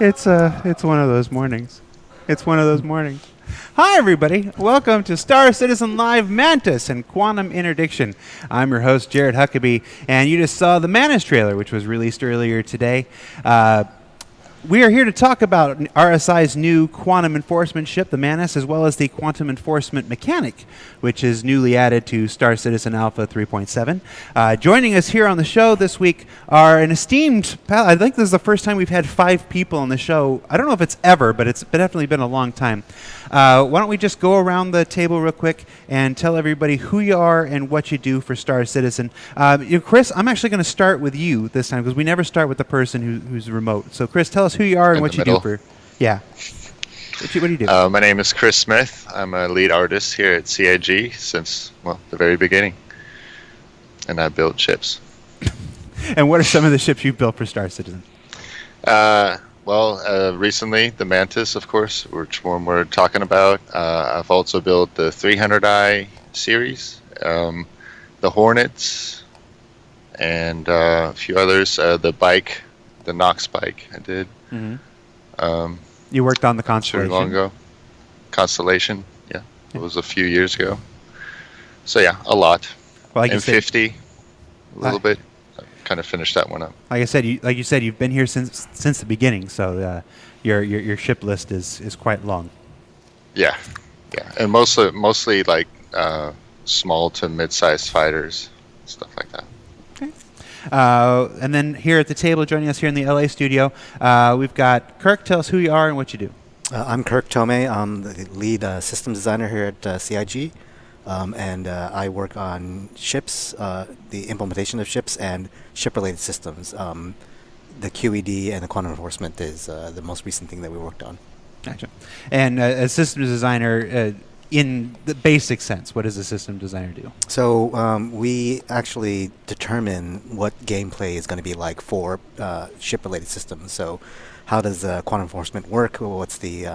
It's one of those mornings. It's one of those mornings. Hi, everybody. Welcome to Star Citizen Live Mantis and Quantum Interdiction. I'm your host, Jared Huckabee, and you just saw the Mantis trailer, which was released earlier today. We are here to talk about RSI's new quantum enforcement ship, the Mantis, as well as the quantum enforcement mechanic, which is newly added to Star Citizen Alpha 3.7. Joining us here on the show this week are an esteemed pal. I think this is the first time we've had 5 people on the show. I don't know if it's ever, but it's definitely been a long time. Why don't we just go around the table real quick and tell everybody who you are and what you do for Star Citizen. Chris, I'm actually going to start with you this time because we never start with the person who's remote. So, Chris, tell us who you are and what you do for. Yeah. What do you do? My name is Chris Smith. I'm a lead artist here at CIG since, the very beginning. And I build ships. And what are some of the ships you've built for Star Citizen? Recently, the Mantis, of course, which one we're talking about. I've also built the 300i series, the Hornets, and a few others. The bike, the Nox bike I did. Mm-hmm. You worked on the Constellation? Long ago. Constellation, yeah. It was a few years ago. So, yeah, a lot. Well, like and 50, a little bit. Kind of finished that one up. Like you said, you've been here since the beginning, so your ship list is quite long. Yeah, and mostly like small to mid-sized fighters, stuff like that. Okay. And then here at the table, joining us here in the LA studio, we've got Kirk. Tell us who you are and what you do. I'm Kirk Tome. I'm the lead system designer here at CIG. And I work on ships, the implementation of ships, and ship-related systems. The QED and the quantum enforcement is the most recent thing that we worked on. Gotcha. And as systems designer, in the basic sense, what does a system designer do? So we actually determine what gameplay is going to be like for ship-related systems. So how does quantum enforcement work? What's the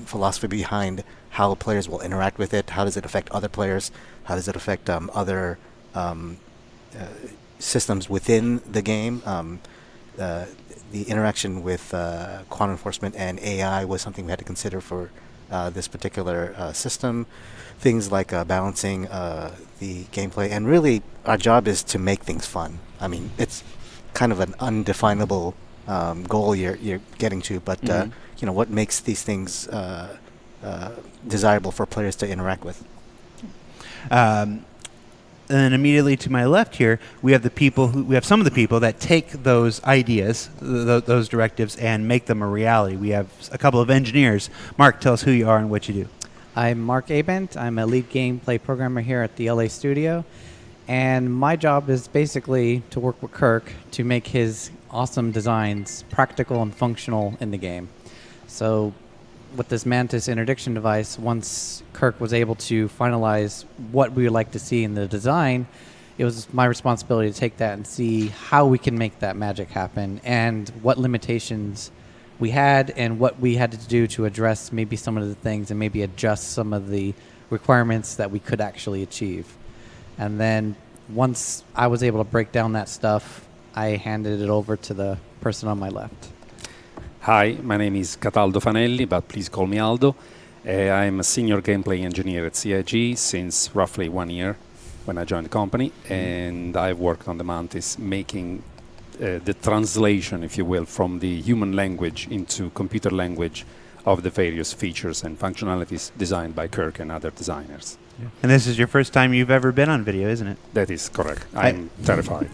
philosophy behind how players will interact with it? How does it affect other players? How does it affect other systems within the game? The interaction with quantum enforcement and AI was something we had to consider for this particular system. Things like balancing the gameplay, and really our job is to make things fun. I mean, it's kind of an undefinable goal you're getting to, but what makes these things desirable for players to interact with. And then immediately to my left here, we have some of the people that take those ideas, those directives, and make them a reality. We have a couple of engineers. Mark, tell us who you are and what you do. I'm Mark Abent. I'm a lead gameplay programmer here at the LA studio. And my job is basically to work with Kirk to make his awesome designs practical and functional in the game. So with this Mantis interdiction device, once Kirk was able to finalize what we would like to see in the design, it was my responsibility to take that and see how we can make that magic happen and what limitations we had and what we had to do to address maybe some of the things and maybe adjust some of the requirements that we could actually achieve. And then once I was able to break down that stuff, I handed it over to the person on my left. Hi, my name is Aldo Fanalli, but please call me Aldo. I'm a senior gameplay engineer at CIG since roughly 1 year when I joined the company, and I've worked on the Mantis making the translation, if you will, from the human language into computer language of the various features and functionalities designed by Kirk and other designers. Yeah. And this is your first time you've ever been on video, isn't it? That is correct. I'm terrified.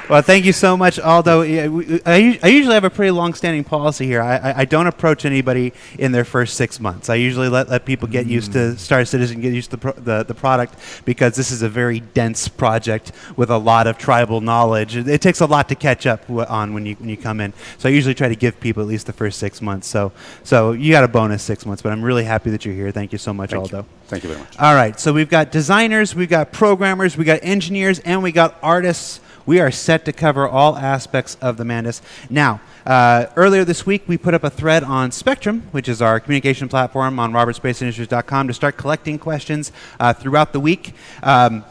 Well, thank you so much, Aldo. I usually have a pretty long-standing policy here. I don't approach anybody in their first 6 months. I usually let people get used to Star Citizen, get used to the product, because this is a very dense project with a lot of tribal knowledge. It takes a lot to catch up on when you come in. So I usually try to give people at least the first 6 months. So you got a bonus 6 months, but I'm really happy that you're here. Thank you so much, Aldo. Thank you very much. All right, so we've got designers, we've got programmers, we've got engineers, and we got artists. We are set to cover all aspects of the Mantis. Now, earlier this week, we put up a thread on Spectrum, which is our communication platform on robertspaceinitiatives.com, to start collecting questions throughout the week. And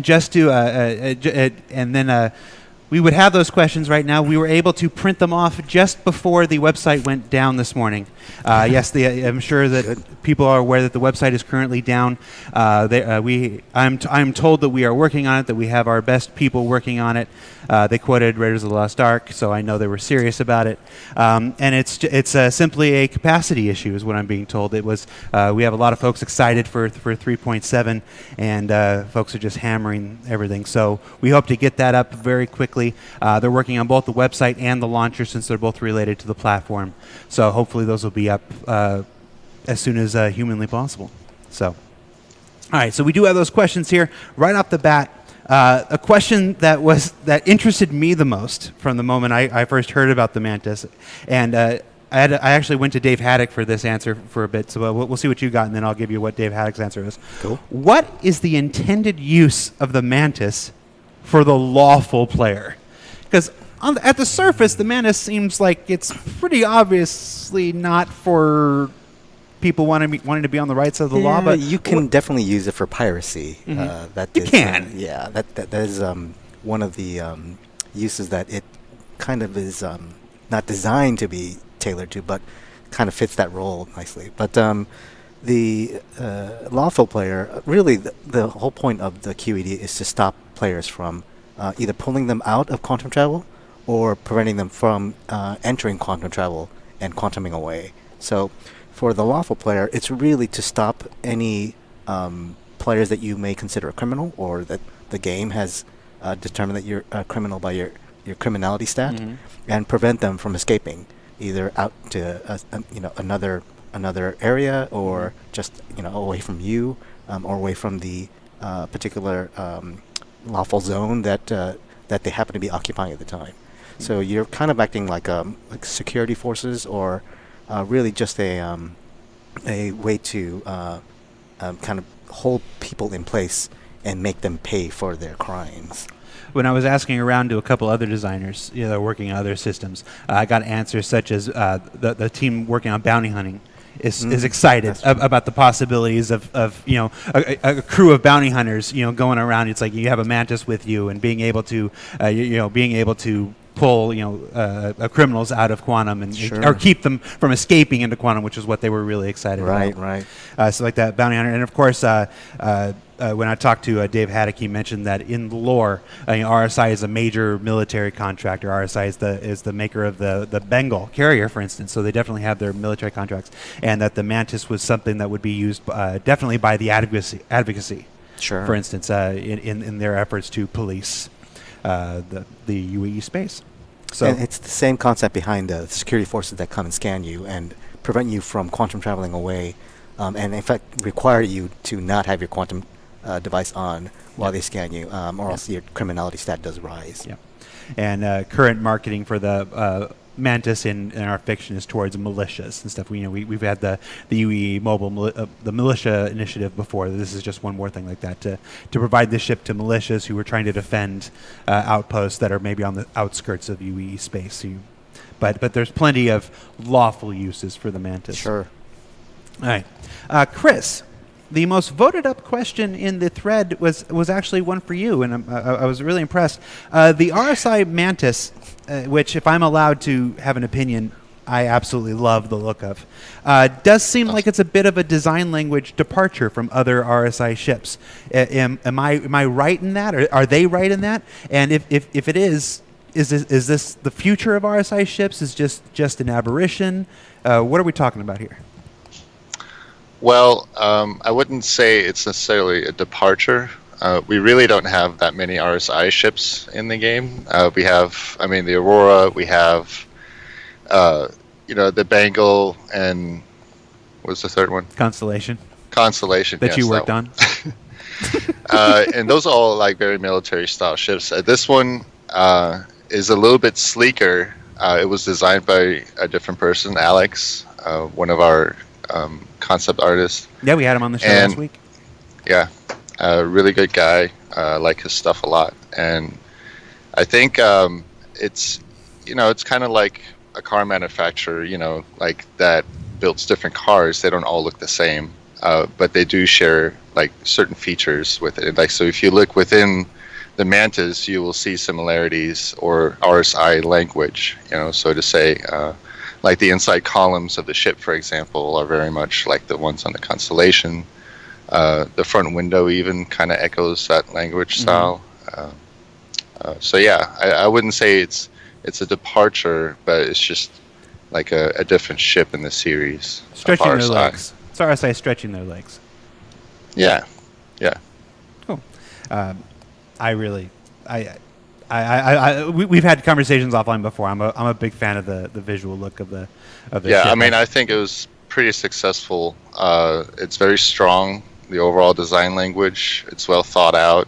just to, we would have those questions right now. We were able to print them off just before the website went down this morning. Yes, I'm sure that people are aware that the website is currently down. I'm told that we are working on it, that we have our best people working on it. They quoted Raiders of the Lost Ark, so I know they were serious about it. And it's simply a capacity issue, is what I'm being told. It was we have a lot of folks excited for 3.7, and folks are just hammering everything. So we hope to get that up very quickly. They're working on both the website and the launcher, since they're both related to the platform. So hopefully those will be up as soon as humanly possible. So, all right. So we do have those questions here right off the bat. A question that interested me the most from the moment I first heard about the Mantis, and I actually went to Dave Haddock for this answer for a bit. So we'll see what you got, and then I'll give you what Dave Haddock's answer is. Cool. What is the intended use of the Mantis for the lawful player? Because at the surface, the Mantis seems like it's pretty obviously not for people wanting to be on the right side of the law. But you can definitely use it for piracy. Mm-hmm. You can. Yeah, that is one of the uses that it kind of is not designed to be tailored to, but kind of fits that role nicely. But the lawful player, really, the whole point of the QED is to stop players from either pulling them out of quantum travel or preventing them from entering quantum travel and quantuming away. So for the lawful player, it's really to stop any players that you may consider a criminal, or that the game has determined that you're a criminal by your criminality stat, and prevent them from escaping either out to another area, or just away from you, or away from the particular lawful zone that they happen to be occupying at the time. So you're kind of acting like security forces, or really just a way to kind of hold people in place and make them pay for their crimes. When I was asking around to a couple other designers, that are working on other systems, I got answers such as the team working on bounty hunting is excited about the possibilities of a crew of bounty hunters going around. It's like you have a Mantis with you, and being able to pull criminals out of quantum and or keep them from escaping into quantum, which is what they were really excited about. Right. So like that bounty hunter, and of course when I talked to Dave Haddock, he mentioned that in the lore, RSI is a major military contractor. RSI is the maker of the Bengal carrier, for instance. So they definitely have their military contracts, and that the Mantis was something that would be used definitely by the advocacy. Sure. For instance, in their efforts to police the UAE space. So and it's the same concept behind the security forces that come and scan you and prevent you from quantum traveling away, and in fact require you to not have your quantum device on while they scan you, or else your criminality stat does rise. Yeah. And current marketing for the Mantis in our fiction is towards militias and stuff. We've had the UE mobile the militia initiative before. This is just one more thing like that to provide this ship to militias who are trying to defend outposts that are maybe on the outskirts of UE space. But there's plenty of lawful uses for the Mantis. Sure. All right, Chris. The most voted up question in the thread was actually one for you, and I was really impressed. The RSI Mantis, which, if I'm allowed to have an opinion, I absolutely love the look of, does seem like it's a bit of a design language departure from other RSI ships. Am I right in that, or are they right in that? And if it is this the future of RSI ships? Is just an aberration? What are we talking about here? Well, I wouldn't say it's necessarily a departure. We really don't have that many RSI ships in the game. We have, the Aurora, we have, the Bengal, and what's the third one? Constellation. Constellation, that you worked on. And those are all like very military style ships. This one is a little bit sleeker. It was designed by a different person, Alex, one of our concept artist. Yeah, we had him on the show last week. Yeah, really good guy. Like his stuff a lot, and I think it's kind of like a car manufacturer. Like that builds different cars. They don't all look the same, but they do share like certain features with it. Like so, if you look within the Mantis, you will see similarities or RSI language. So to say, like the inside columns of the ship, for example, are very much like the ones on the Constellation. The front window even kind of echoes that language style. So yeah, I wouldn't say it's a departure, but it's just like a different ship in the series. Stretching their RSI. legs. It's RSI stretching their legs. Yeah. Cool. We've had conversations offline before. I'm a big fan of the visual look of the Yeah, ship. I mean, I think it was pretty successful. It's very strong. The overall design language, it's well thought out.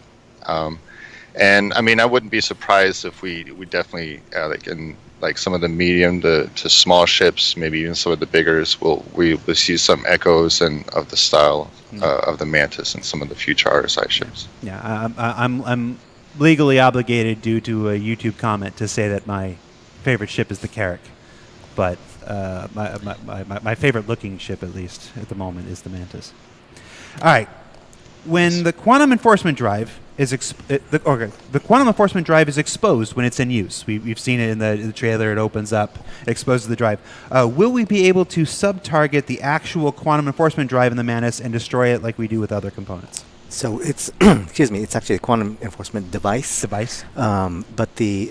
And I mean, I wouldn't be surprised if we definitely like in like some of the medium to small ships, maybe even some of the biggers, we will see some echoes of the style of the Mantis and some of the future RSI ships. Yeah, I'm legally obligated due to a YouTube comment to say that my favorite ship is the Carrack, but my favorite looking ship, at least at the moment, is the Mantis. All right, when the quantum enforcement drive is the quantum enforcement drive is exposed when it's in use. We've seen it in the trailer. It opens up, it exposes the drive. Will we be able to sub-target the actual quantum enforcement drive in the Mantis and destroy it like we do with other components? So it's excuse me, it's actually a quantum enforcement device. But we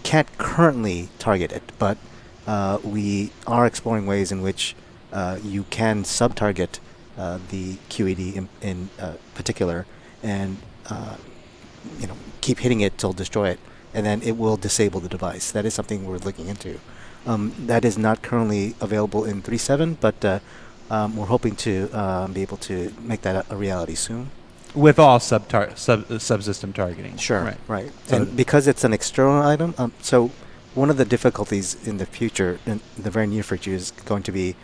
can't currently target it, but we are exploring ways in which you can sub-target the QED in particular, and keep hitting it till destroy it, and then it will disable the device. That is something we're looking into. That is not currently available in 3.7, but we're hoping to be able to make that a reality soon. With all subsystem targeting. Sure, right. So and because it's an external item, so one of the difficulties in the future, in the very near future, is going to be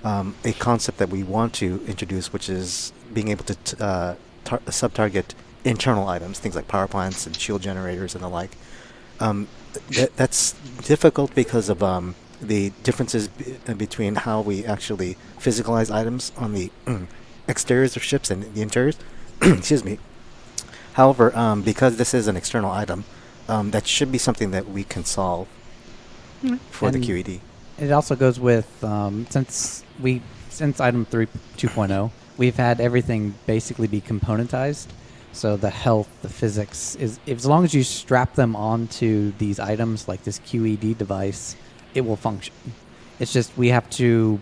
a concept that we want to introduce, which is being able to sub-target internal items, things like power plants and shield generators and the like. That's difficult because of the differences between how we actually physicalize items on the exteriors of ships and the interiors. Excuse me. However, because this is an external item, that should be something that we can solve for the QED. It also goes with since item 2.0, we've had everything basically be componentized. So the health, the physics is, as long as you strap them onto these items like this QED device, it will function. It's just we have to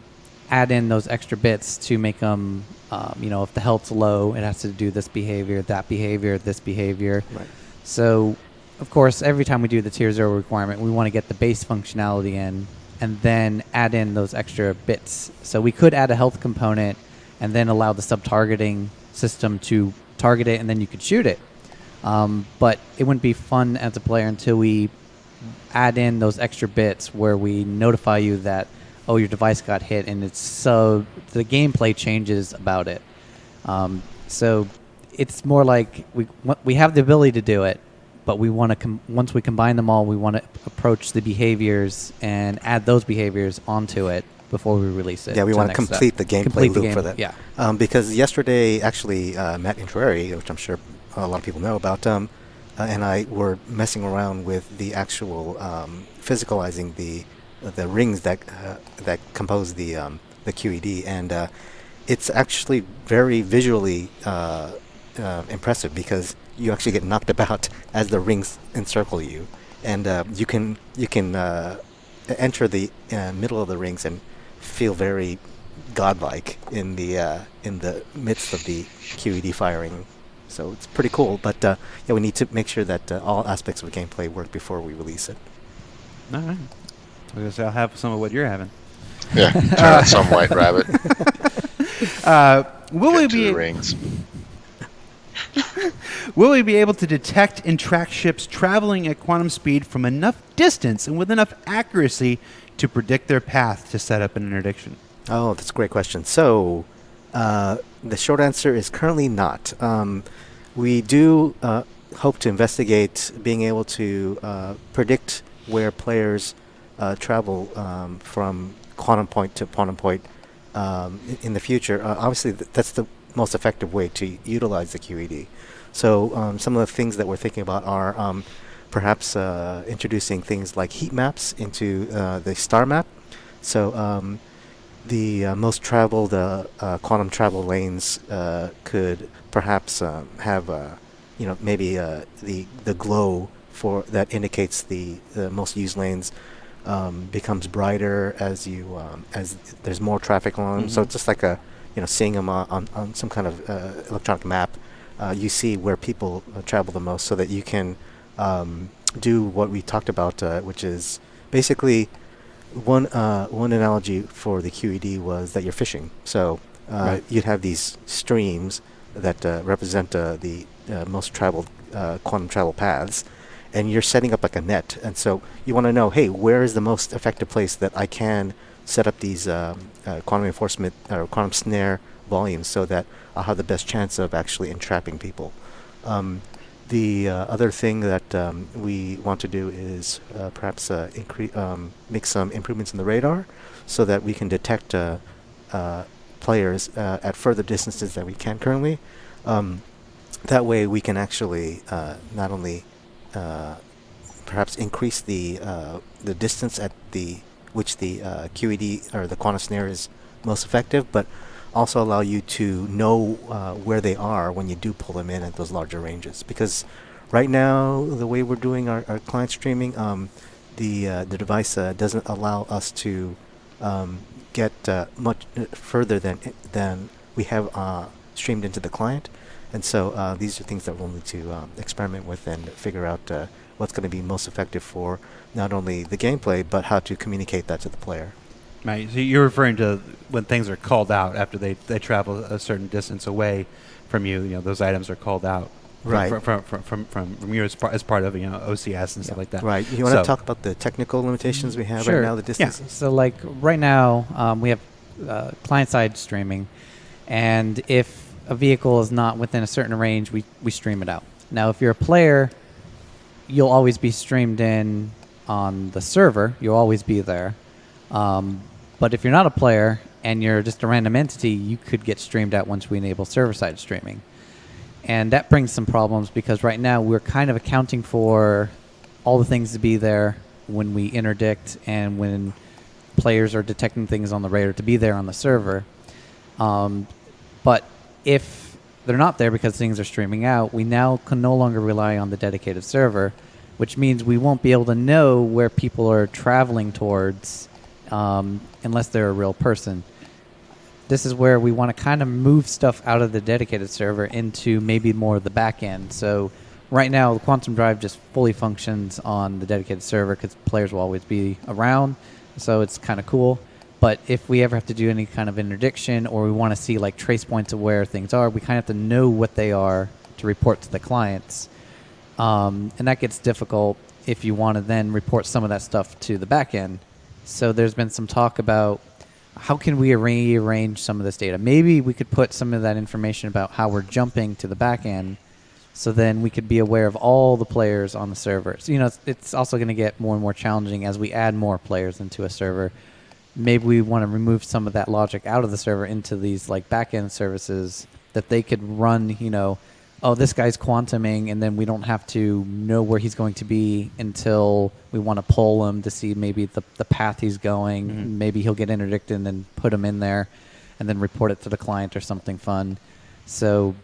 add in those extra bits to make them, if the health's low, it has to do this behavior, that behavior, this behavior. Right. So, of course, every time we do the tier 0 requirement, we want to get the base functionality in and then add in those extra bits. So we could add a health component and then allow the sub-targeting system to target it, and then you could shoot it. But it wouldn't be fun as a player until we add in those extra bits where we notify you that, oh, your device got hit, and it's so the gameplay changes about it. So it's more like we have the ability to do it, but we want to once we combine them all, we want to approach the behaviors and add those behaviors onto it before we release it. Yeah, we want to complete the gameplay loop for that. Yeah. Because yesterday, actually, Matt Intrari, which I'm sure a lot of people know about, and I were messing around with the actual physicalizing the rings that compose the QED, and it's actually very visually impressive because you actually get knocked about as the rings encircle you, and you can enter the middle of the rings and feel very godlike in the midst of the QED firing. So it's pretty cool, but we need to make sure that all aspects of the gameplay work before we release it. All right. I guess I'll have some of what you're having. Yeah, turn on some white rabbit. Will we be able to detect and track ships traveling at quantum speed from enough distance and with enough accuracy to predict their path to set up an interdiction? Oh, that's a great question. So the short answer is currently not. We do hope to investigate being able to predict where players travel from quantum point to quantum point in the future. Obviously, that's the most effective way to utilize the QED. So some of the things that we're thinking about are perhaps introducing things like heat maps into the star map. So the most traveled quantum travel lanes could perhaps have maybe the glow for that indicates the most used lanes becomes brighter as you as there's more traffic on them. So it's just like seeing them on some kind of electronic map. You see where people travel the most, so that you can do what we talked about, which is basically one analogy for the QED was that you're fishing. So you'd have these streams that represent the most traveled quantum travel paths, and you're setting up like a net. And so you want to know, hey, where is the most effective place that I can set up these quantum enforcement or quantum snare volumes, so that I'll have the best chance of actually entrapping people. The other thing that we want to do is perhaps make some improvements in the radar, so that we can detect players at further distances than we can currently. That way we can actually not only perhaps increase the distance at which the QED or the quantum snare is most effective, but also allow you to know where they are when you do pull them in at those larger ranges. Because right now, the way we're doing our client streaming, the device doesn't allow us to get much further than we have streamed into the client. And so these are things that we'll need to experiment with and figure out what's going to be most effective for not only the gameplay, but how to communicate that to the player. Right. So you're referring to when things are called out after they travel a certain distance away from you. Those items are called out. Right. From you as part of OCS and stuff like that. Right. You want to talk about the technical limitations we have Sure. right now, the distances? Yeah. So like right now, we have client-side streaming, and if a vehicle is not within a certain range, we stream it out. Now, if you're a player, you'll always be streamed in on the server. You'll always be there. But if you're not a player and you're just a random entity, you could get streamed out once we enable server-side streaming. And that brings some problems, because right now we're kind of accounting for all the things to be there when we interdict and when players are detecting things on the radar to be there on the server. But if they're not there because things are streaming out, we now can no longer rely on the dedicated server, which means we won't be able to know where people are traveling towards unless they're a real person. This is where we want to kind of move stuff out of the dedicated server into maybe more of the back end. So right now, the Quantum Drive just fully functions on the dedicated server because players will always be around. So it's kind of cool. But if we ever have to do any kind of interdiction, or we want to see like trace points of where things are, we kind of have to know what they are to report to the clients. And that gets difficult if you want to then report some of that stuff to the back end. So there's been some talk about how can we rearrange some of this data. Maybe we could put some of that information about how we're jumping to the back end, so then we could be aware of all the players on the server. So, it's also going to get more and more challenging as we add more players into a server. Maybe we want to remove some of that logic out of the server into these like back-end services that they could run, oh, this guy's quantuming, and then we don't have to know where he's going to be until we want to pull him to see maybe the path he's going. Mm-hmm. Maybe he'll get interdicted and then put him in there and then report it to the client or something fun. So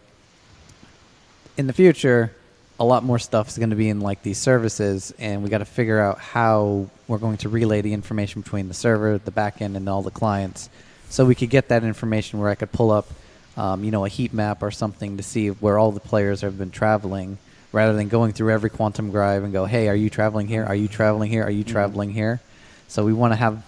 in the future, a lot more stuff is going to be in like these services, and we got to figure out how we're going to relay the information between the server, the backend, and all the clients, so we could get that information where I could pull up, a heat map or something to see where all the players have been traveling, rather than going through every quantum drive and go, hey, are you traveling here? Are you traveling here? Are you traveling here? So we want to have,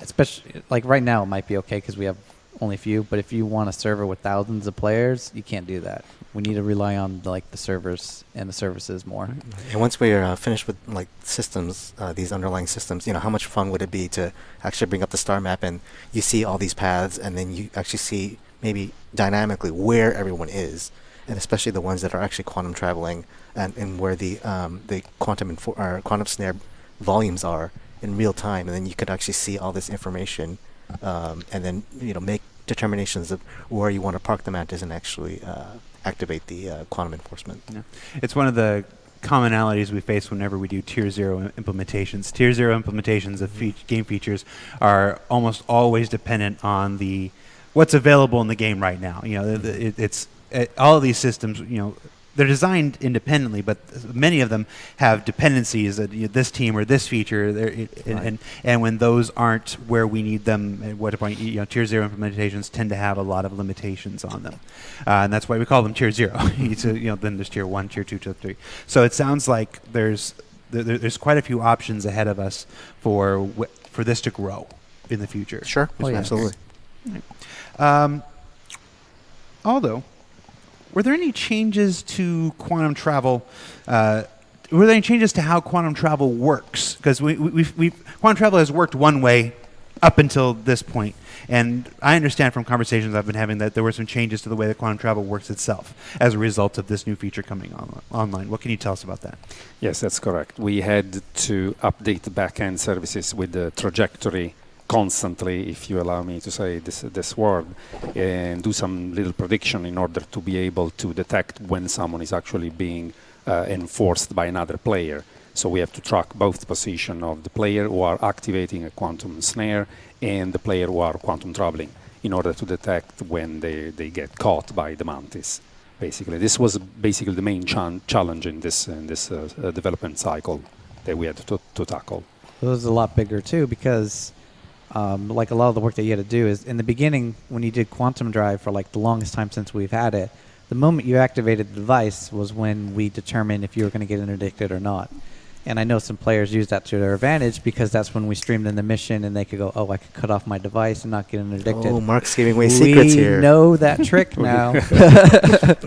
especially like right now, it might be okay because we have only a few, but if you want a server with thousands of players, you can't do that. We need to rely on like the servers and the services more. And once we're finished with like systems, these underlying systems, how much fun would it be to actually bring up the star map and you see all these paths, and then you actually see maybe dynamically where everyone is, and especially the ones that are actually quantum traveling, and where the quantum quantum snare volumes are in real time, and then you could actually see all this information, and then make determinations of where you want to park the mantis and actually activate the quantum enforcement. Yeah. It's one of the commonalities we face whenever we do tier 0 implementations. Tier 0 implementations of game features are almost always dependent on what's available in the game right now. All of these systems, they're designed independently, but many of them have dependencies that this team or this feature, and when those aren't where we need them, at what point, tier 0 implementations tend to have a lot of limitations on them, and that's why we call them tier 0. Then there's tier 1, tier 2, tier 3. So it sounds like there's quite a few options ahead of us for this to grow in the future. Sure, absolutely. Aldo, were there any changes to quantum travel? Were there any changes to how quantum travel works? Because quantum travel has worked one way up until this point, and I understand from conversations I've been having that there were some changes to the way that quantum travel works itself as a result of this new feature coming online. What can you tell us about that? Yes, that's correct. We had to update the back-end services with the trajectory constantly, if you allow me to say this word, and do some little prediction in order to be able to detect when someone is actually being enforced by another player. So we have to track both the position of the player who are activating a quantum snare and the player who are quantum traveling in order to detect when they get caught by the Mantis. Basically, this was basically the main challenge in this development cycle that we had to tackle. It was a lot bigger too, because like a lot of the work that you had to do is in the beginning when you did quantum drive for like the longest time since we've had it, the moment you activated the device was when we determined if you were going to get interdicted or not. And I know some players use that to their advantage because that's when we streamed in the mission and they could go, oh, I could cut off my device and not get interdicted. Oh, Mark's giving away secrets here. We know that trick now.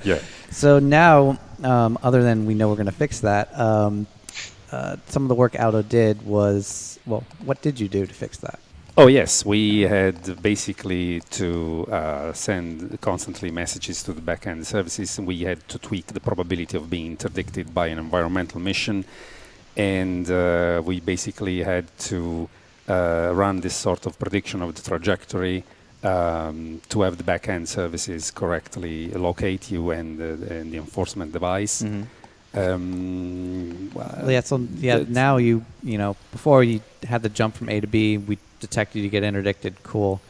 Yeah. So now, other than we know we're going to fix that, some of the work Aldo did was, well, what did you do to fix that? Oh, yes. We had basically to send constantly messages to the back-end services, and we had to tweak the probability of being interdicted by an environmental mission. And we basically had to run this sort of prediction of the trajectory to have the back-end services correctly locate you and the enforcement device. Mm-hmm. Now you before you had the jump from A to B, we detected you get interdicted. Cool.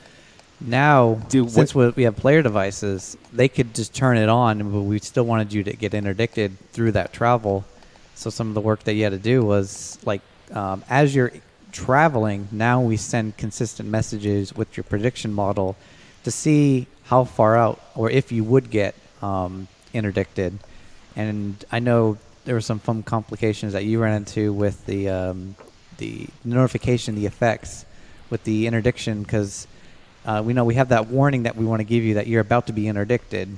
Now, since we have player devices, they could just turn it on, but we still wanted you to get interdicted through that travel. So some of the work that you had to do was like, as you're traveling, now we send consistent messages with your prediction model to see how far out or if you would get interdicted. And I know there were some fun complications that you ran into with the notification, the effects with the interdiction, because we know we have that warning that we want to give you that you're about to be interdicted.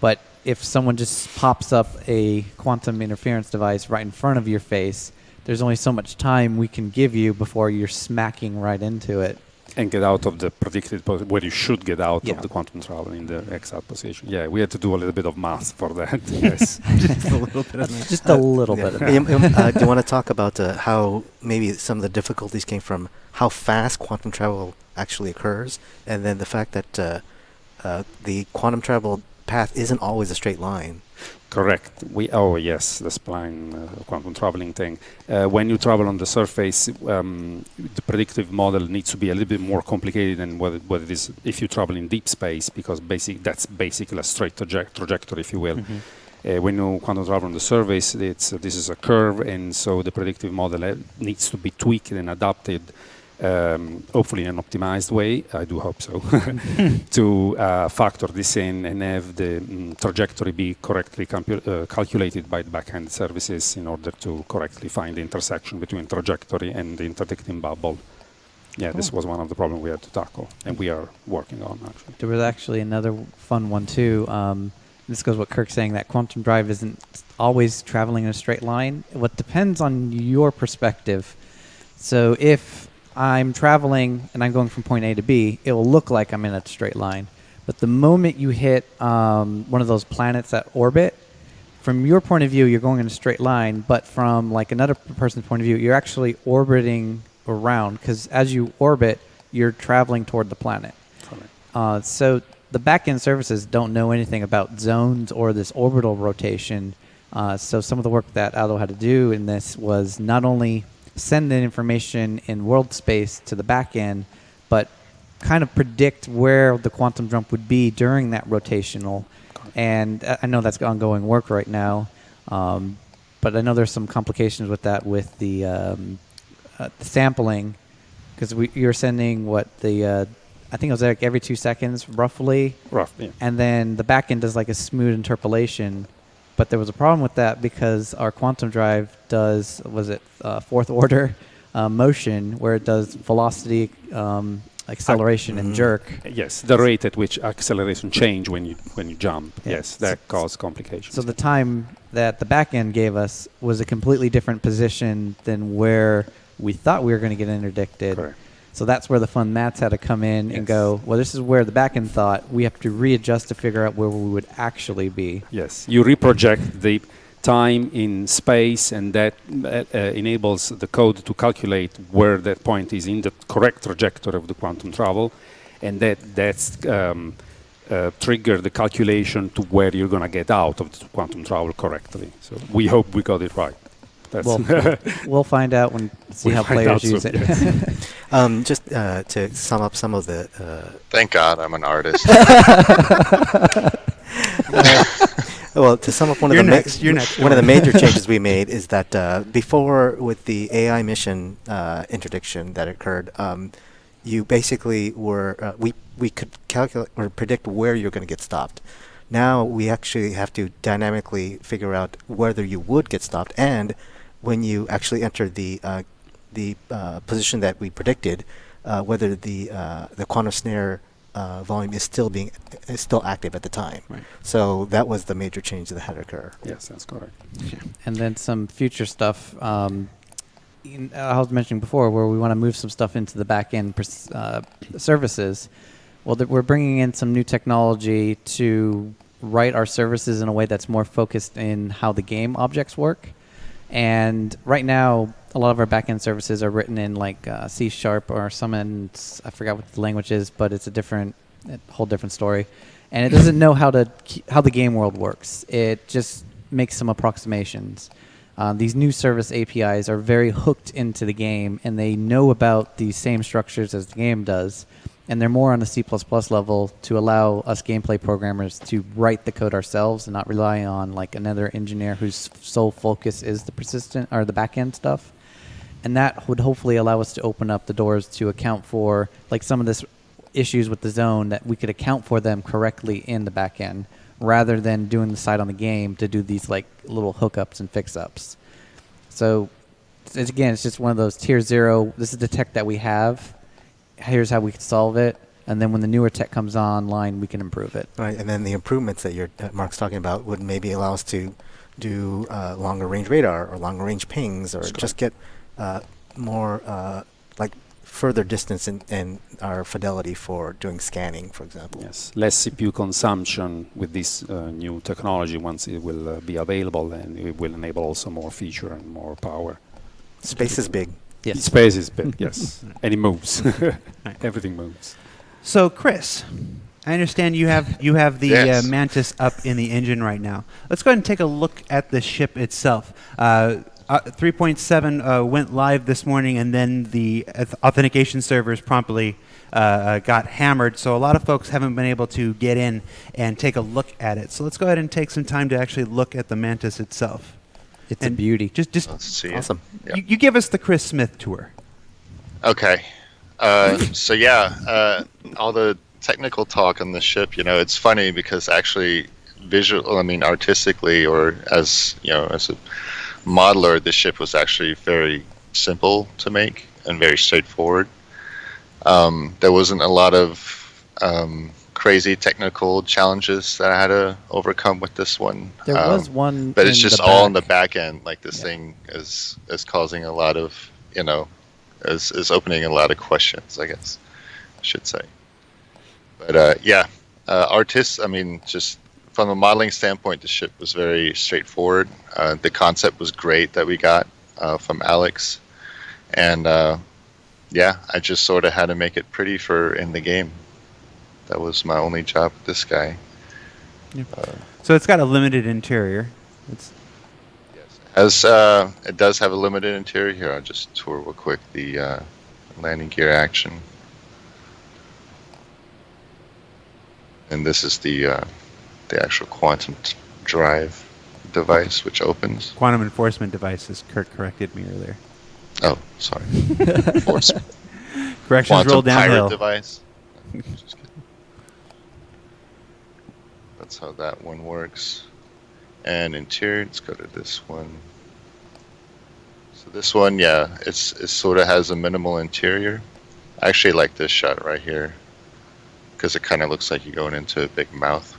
But if someone just pops up a quantum interference device right in front of your face, there's only so much time we can give you before you're smacking right into it. And get out of the predicted where you should get out of the quantum travel in the exact position. Yeah, we had to do a little bit of math for that. Yes, just a little bit of math. Just a little bit of that. Do you want to talk about how maybe some of the difficulties came from how fast quantum travel actually occurs, and then the fact that the quantum travel path isn't always a straight line? Correct. The spline quantum traveling thing. When you travel on the surface, the predictive model needs to be a little bit more complicated than what it is if you travel in deep space, because that's basically a straight trajectory, if you will. Mm-hmm. When you quantum travel on the surface, this is a curve, and so the predictive model needs to be tweaked and adapted, hopefully in an optimized way, I do hope so, to factor this in and have the trajectory be correctly calculated by the back-end services in order to correctly find the intersection between trajectory and the interdicting bubble. Yeah, This was one of the problems we had to tackle, and we are working on, actually. There was actually another fun one, too. This goes what Kirk's saying, that quantum drive isn't always traveling in a straight line. What depends on your perspective. So if I'm traveling and I'm going from point A to B, it will look like I'm in a straight line. But the moment you hit one of those planets that orbit, from your point of view, you're going in a straight line, but from like another person's point of view, you're actually orbiting around, because as you orbit, you're traveling toward the planet. So the back-end services don't know anything about zones or this orbital rotation. So some of the work that Aldo had to do in this was not only send the information in world space to the back end, but kind of predict where the quantum jump would be during that rotational. And I know that's ongoing work right now, but I know there's some complications with that with the sampling, because you're sending I think it was like every 2 seconds, roughly. Roughly. And then the back end does like a smooth interpolation. But there was a problem with that because our quantum drive does, fourth order motion, where it does velocity, acceleration, and jerk. Yes, the rate at which acceleration change when you jump. Yeah. Yes, that caused complications. So the time that the back end gave us was a completely different position than where we thought we were going to get interdicted. Correct. So that's where the fun maths had to come in and go, well, this is where the back end thought. We have to readjust to figure out where we would actually be. Yes, you reproject the time in space, and that enables the code to calculate where that point is in the correct trajectory of the quantum travel, and that's trigger the calculation to where you're going to get out of the quantum travel correctly. So we hope we got it right. We'll find out when see how players use it. Yes. Just to sum up some of the. Thank God I'm an artist. Well, to sum up one of the major changes we made is that before, with the AI mission interdiction that occurred, you basically were we could calculate or predict where you're going to get stopped. Now we actually have to dynamically figure out whether you would get stopped, and when you actually enter the position that we predicted, whether the quantum snare volume is still active at the time. Right. So that was the major change that had to occur. Yes, that's correct. And then some future stuff. I was mentioning before where we want to move some stuff into the back end services. Well, we're bringing in some new technology to write our services in a way that's more focused in how the game objects work. And right now, a lot of our back-end services are written in like C# or some I forgot what the language is, but it's a whole different story. And it doesn't know how the game world works. It just makes some approximations. These new service APIs are very hooked into the game, and they know about these same structures as the game does. And they're more on the C++ level to allow us gameplay programmers to write the code ourselves and not rely on like another engineer whose sole focus is the persistent or the back-end stuff. And that would hopefully allow us to open up the doors to account for like some of this issues with the zone, that we could account for them correctly in the back end rather than doing the side on the game to do these like little hookups and fix-ups. So it's just one of those tier 0. This is the tech that we have. Here's how we can solve it, and then when the newer tech comes online, we can improve it. Right, and then the improvements that Mark's talking about would maybe allow us to do longer range radar or longer range pings, or just get more like further distance in our fidelity for doing scanning, for example. Yes, less CPU consumption with this new technology once it will be available, and it will enable also more feature and more power. Space is big. Yes. Space is big, yes. And it moves. Everything moves. So, Chris, I understand you have the Yes. Mantis up in the engine right now. Let's go ahead and take a look at the ship itself. 3.7 went live this morning, and then the authentication servers promptly got hammered, so a lot of folks haven't been able to get in and take a look at it. So let's go ahead and take some time to actually look at the Mantis itself. It's a beauty. Just Let's see. Awesome. Yep. you give us the Chris Smith tour. Okay. So yeah, all the technical talk on the ship, it's funny because actually artistically, or as a modeler, the ship was actually very simple to make and very straightforward. There wasn't a lot of crazy technical challenges that I had to overcome with this one. There was one, but it's in just the all in the back. back end. Like this thing is causing a lot of, is opening a lot of questions, I guess I should say. But artists, just from a modeling standpoint, the ship was very straightforward. The concept was great that we got from Alex, and I just sort of had to make it pretty for in the game. that was my only job with this guy. Yep. So it's got a limited interior. It's As it does have a limited interior. Here, I'll just tour real quick the landing gear action. And this is the actual quantum drive device, which opens. quantum enforcement devices. Kirk corrected me earlier. Oh, sorry. Enforcement. Corrections roll Quantum pirate downhill. device. Just kidding. That's how that one works. And interior, let's go to this one. So this one, yeah, it sort of has a minimal interior. I actually like this shot right here because it kind of looks like you're going into a big mouth.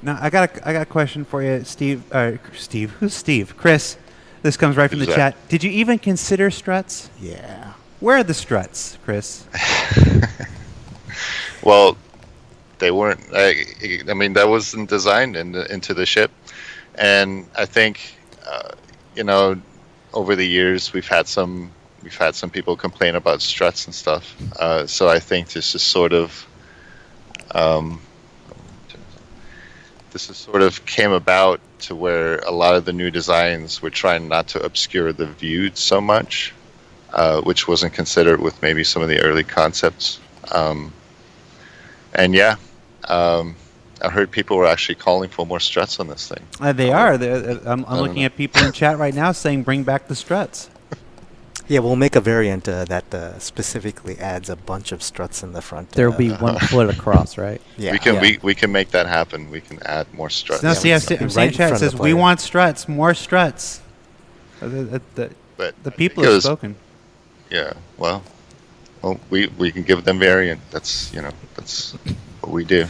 Now I got a question for you, Steve. Steve, who's Steve? Chris. This comes right from the Who's that? chat. Did you even consider struts? Yeah. Where are the struts, Chris? Well, they weren't. I mean, that wasn't designed into the ship, and I think, over the years we've had some people complain about struts and stuff. So I think this is sort of came about to where a lot of the new designs were trying not to obscure the view so much, which wasn't considered with maybe some of the early concepts. And yeah, I heard people were actually calling for more struts on this thing. They are. I'm looking at people in chat right now saying, "Bring back the struts." Yeah, we'll make a variant that specifically adds a bunch of struts in the front. There'll be 1 foot across, right? Yeah, we can make that happen. We can add more struts. No, see, I'm right seeing in chat front of says the we player. want struts, more struts. The But I people think it have was- spoken. Yeah, well, we can give them variant. That's what we do.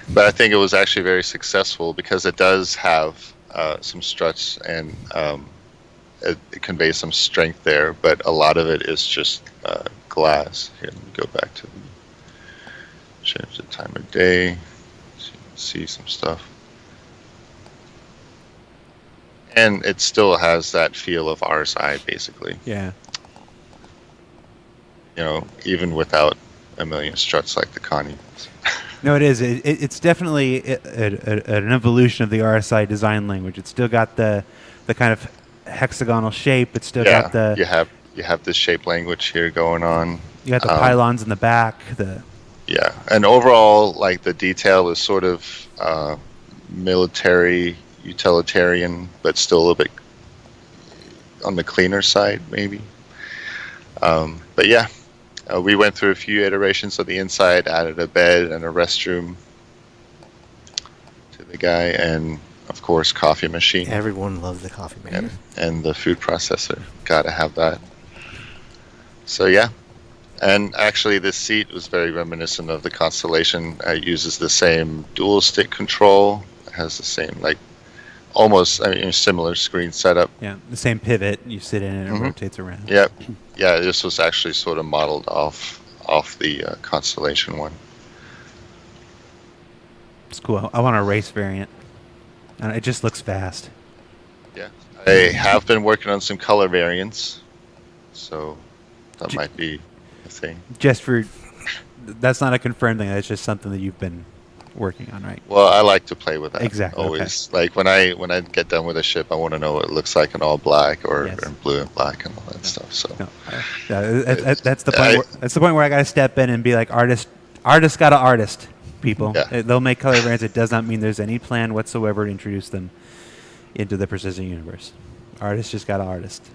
But I think it was actually very successful because it does have some struts and it conveys some strength there. But a lot of it is just glass. Here, let me go back to change the time of day. So you can see some stuff. And it still has that feel of RSI, basically. Yeah. Even without a million struts like the Connie. No, it is. It's definitely an evolution of the RSI design language. It's still got the kind of hexagonal shape. It's still got the you have this shape language here going on. you got the pylons in the back. Yeah, and overall, like the detail is sort of military, utilitarian, but still a little bit on the cleaner side, maybe. But yeah. We went through a few iterations of the inside, added a bed and a restroom to the guy, and of course, coffee machine. Everyone loves the coffee maker. And the food processor. Gotta have that. So yeah. And actually, this seat was very reminiscent of the Constellation. It uses the same dual stick control. It has the same, almost similar screen setup. Yeah, the same pivot. You sit in and it rotates around. Yep. Yeah, this was actually sort of modeled off the Constellation one. It's cool. I want a race variant. And it just looks fast. Yeah. I have been working on some color variants, so that might be a thing. That's not a confirmed thing. That's just something that you've been working on, right? Well, I like to play with that. Exactly. Always. Like when I get done with a ship, I want to know what it looks like in all black or Yes. in blue and black and all that stuff. So No, that's the point. That's the point where I got to step in and be like, artist got to artist, people. Yeah. They'll make color variants. It does not mean there's any plan whatsoever to introduce them into the Precision universe. Artist just got to artist.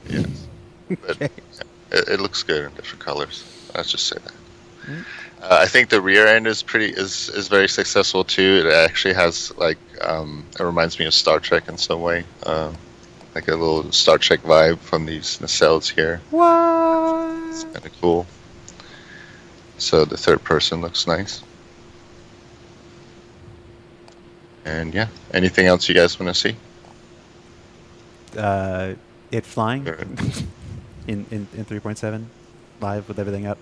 yes. But it looks good in different colors. Let's just say that. I think the rear end is very successful too. It actually has it reminds me of Star Trek in some way, like a little Star Trek vibe from these nacelles here. What? It's kind of cool. So the third person looks nice. And yeah, anything else you guys want to see? It flying Sure. in 3.7 live with everything up.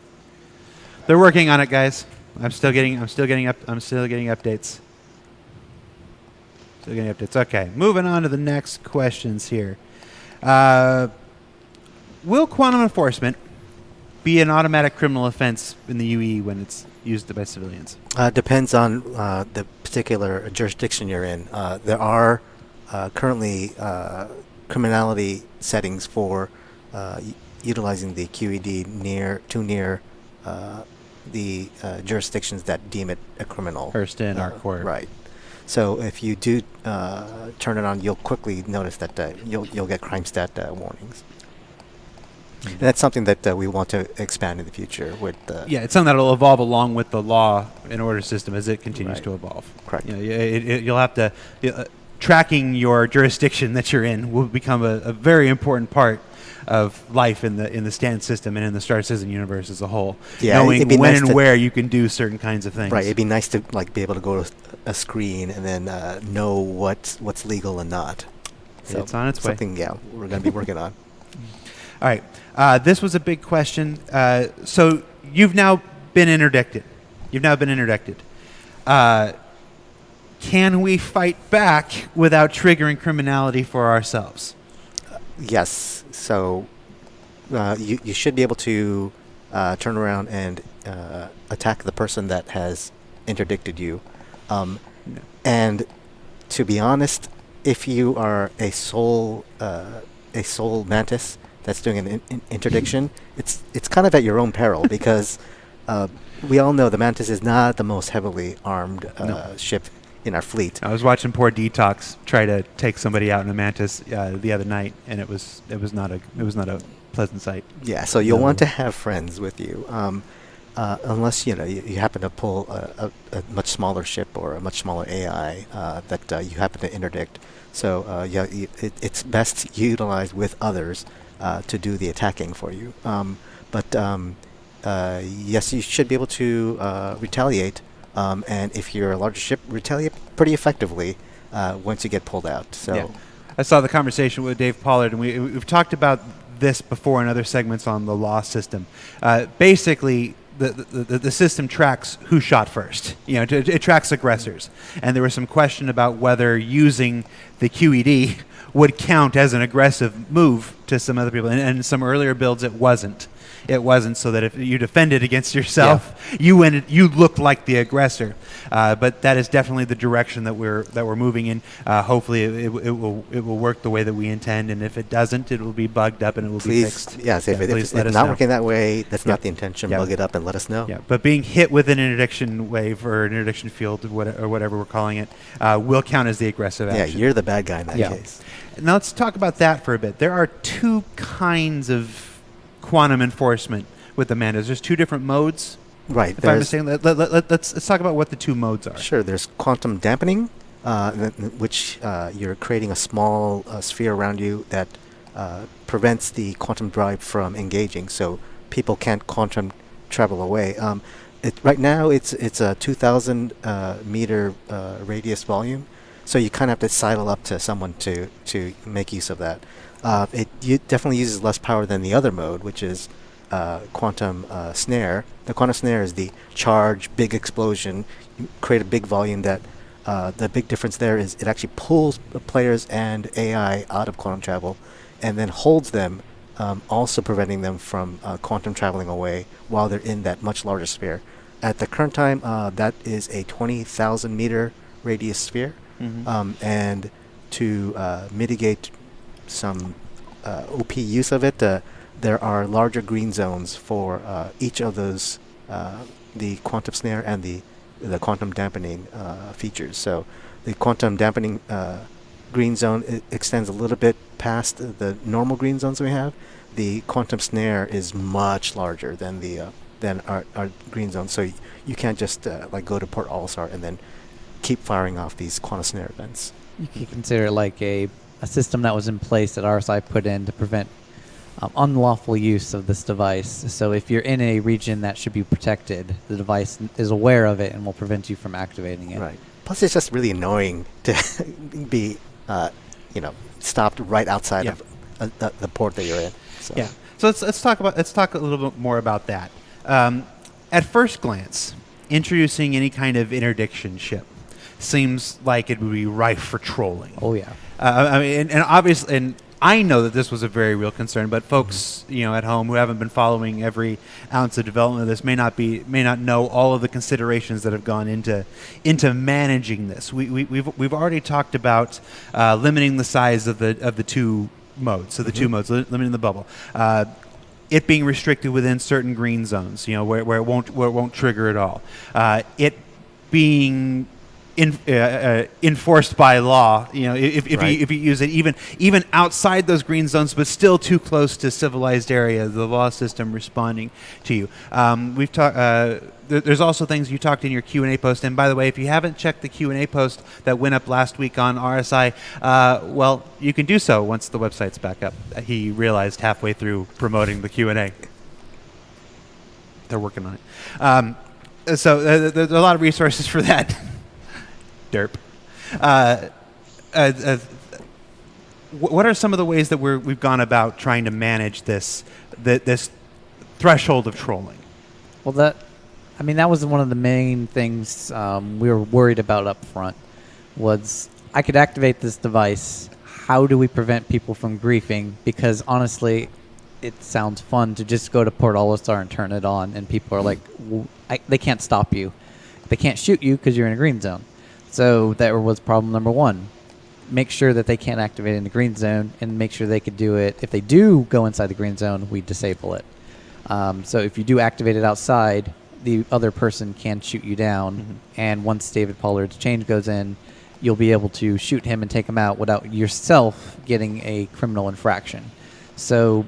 They're working on it, guys. I'm still getting updates. Still getting updates. Okay, moving on to the next questions here. Will quantum enforcement be an automatic criminal offense in the UE when it's used by civilians? Depends on the particular jurisdiction you're in. There are currently criminality settings for utilizing the QED near the jurisdictions that deem it a criminal. Hurston, our court. Right. So if you do turn it on, you'll quickly notice that you'll get crime stat warnings. And that's something that we want to expand in the future with. Yeah, it's something that'll evolve along with the law and order system as it continues Right. to evolve. Correct. You know, you'll have to tracking your jurisdiction that you're in will become a very important part of life in the STAN system and in the Star Citizen universe as a whole. Yeah, knowing it'd be when nice and to- where you can do certain kinds of things. Right. It'd be nice to be able to go to a screen and then know what's legal and not. So It's on its way. something, yeah, we're going to be working on. All right. This was a big question. So you've now been interdicted. Can we fight back without triggering criminality for ourselves? Yes. So you should be able to turn around and attack the person that has interdicted you. And to be honest, if you are a sole mantis that's doing an interdiction, it's kind of at your own peril because we all know the Mantis is not the most heavily armed ship in our fleet. I was watching poor Detox try to take somebody out in a Mantis the other night, and it was not a pleasant sight. Yeah, so you'll want to have friends with you, unless you happen to pull a much smaller ship or a much smaller AI that you happen to interdict. So it's best utilized with others to do the attacking for you. Yes, you should be able to retaliate. And if you're a larger ship, retaliate pretty effectively once you get pulled out. So, Yeah. I saw the conversation with Dave Pollard, and we've talked about this before in other segments on the law system. Basically, the system tracks who shot first. It tracks aggressors, and there was some question about whether using the QED would count as an aggressive move to some other people. And in some earlier builds, it wasn't. It wasn't, so that if you defended against yourself, you looked like the aggressor. But that is definitely the direction that we're moving in. Hopefully, it will work the way that we intend, and if it doesn't, it will be bugged up and it will be fixed. Yes, if please it's let us not know. working that way, that's not the intention. Yeah. Bug it up and let us know. Yeah, but being hit with an interdiction wave or an interdiction field or whatever we're calling it will count as the aggressive Yeah, action. you're the bad guy in that Yeah. case. Now let's talk about that for a bit. There are two kinds of quantum enforcement with the Mantis. There's two different modes. Right. If I'm mistaken, let's talk about what the two modes are. Sure. There's quantum dampening, which you're creating a small sphere around you that prevents the quantum drive from engaging, so people can't quantum travel away. Right now, it's a 2,000 meter radius volume, so you kind of have to sidle up to someone to make use of that. It definitely uses less power than the other mode, which is quantum snare. The quantum snare is the charge, big explosion, you create a big volume that the big difference there is it actually pulls players and AI out of quantum travel and then holds them, also preventing them from quantum traveling away while they're in that much larger sphere. At the current time, that is a 20,000 meter radius sphere. Mm-hmm. And to mitigate some OP use of it, there are larger green zones for each of those, the quantum snare and the quantum dampening features. So the quantum dampening green zone extends a little bit past the normal green zones we have. The quantum snare is much larger than than our green zone. So you can't just go to Port Alsar and then keep firing off these quantum snare events. You can consider it like a system that was in place that RSI put in to prevent unlawful use of this device. So if you're in a region that should be protected, the device is aware of it and will prevent you from activating it. Right. Plus, it's just really annoying to be, stopped right outside of the port that you're in. So. Yeah. So let's talk a little bit more about that. At first glance, introducing any kind of interdiction ship seems like it would be rife for trolling. Oh yeah. I mean, and I know that this was a very real concern, but folks, at home who haven't been following every ounce of development of this may not know all of the considerations that have gone into managing this. We've already talked about limiting the size of the two modes. So the two modes, limiting the bubble. It being restricted within certain green zones, where it won't trigger at all. It being enforced by law, if you use it even outside those green zones, but still too close to civilized area, the law system responding to you. We've talked. There's also things you talked in your Q&A post. And by the way, if you haven't checked the Q&A post that went up last week on RSI, well, you can do so once the website's back up. He realized halfway through promoting the Q&A. They're working on it. So there's a lot of resources for that. Derp. What are some of the ways that we've gone about trying to manage this threshold of trolling? Well, that was one of the main things we were worried about up front. Was I could activate this device. How do we prevent people from griefing? Because honestly, it sounds fun to just go to Port Olisar and turn it on, and people are like, they can't stop you. They can't shoot you because you're in a green zone. So that was problem number one. Make sure that they can't activate in the green zone, and make sure they could do it. If they do go inside the green zone, we disable it. So if you do activate it outside, the other person can shoot you down. And once David Pollard's change goes in, you'll be able to shoot him and take him out without yourself getting a criminal infraction. So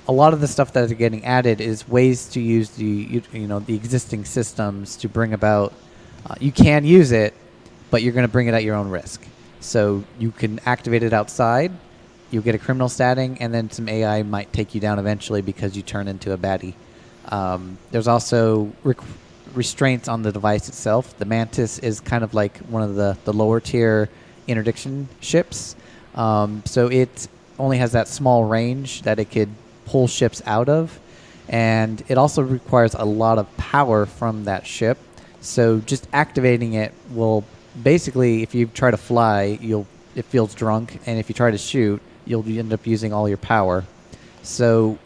a lot of the stuff that is getting added is ways to use the existing systems to bring about. You can use it, but you're going to bring it at your own risk. So you can activate it outside, you'll get a criminal statting, and then some AI might take you down eventually because you turn into a baddie. There's also restraints on the device itself. The Mantis is kind of like one of the lower tier interdiction ships. So it only has that small range that it could pull ships out of. And it also requires a lot of power from that ship. So just activating it will basically, if you try to fly, it feels drunk, and if you try to shoot, you'll end up using all your power. So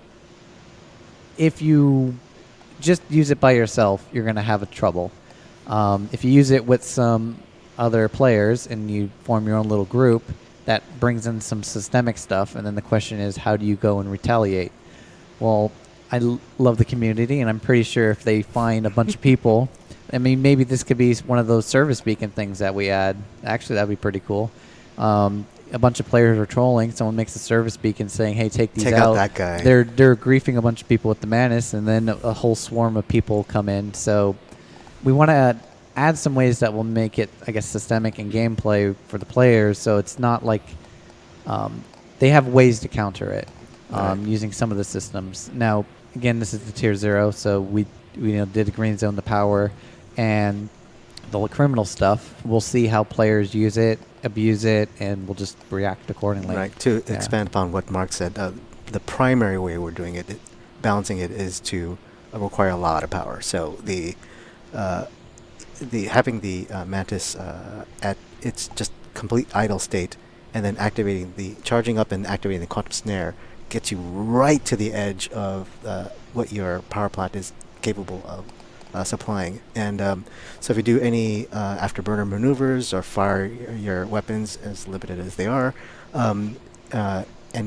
if you just use it by yourself, you're going to have a trouble. If you use it with some other players and you form your own little group, that brings in some systemic stuff, and then the question is, how do you go and retaliate? Well, I love the community, and I'm pretty sure if they find a bunch of people, maybe this could be one of those service beacon things that we add. Actually, that'd be pretty cool. A bunch of players are trolling. Someone makes a service beacon saying, "Hey, take these out." Take out that guy. They're griefing a bunch of people with the Mantis, and then a whole swarm of people come in. So we want to add some ways that will make it, I guess, systemic in gameplay for the players. So it's not like they have ways to counter it using some of the systems. Now, again, this is the tier 0, so we did a green zone the power. And the criminal stuff, we'll see how players use it, abuse it, and we'll just react accordingly. Right. To expand upon what Mark said, the primary way we're doing it, balancing it, is to require a lot of power. So the having the Mantis at its just complete idle state, and then charging up and activating the quantum snare gets you right to the edge of what your power plant is capable of supplying. And so if you do any afterburner maneuvers or fire your weapons, as limited as they are, and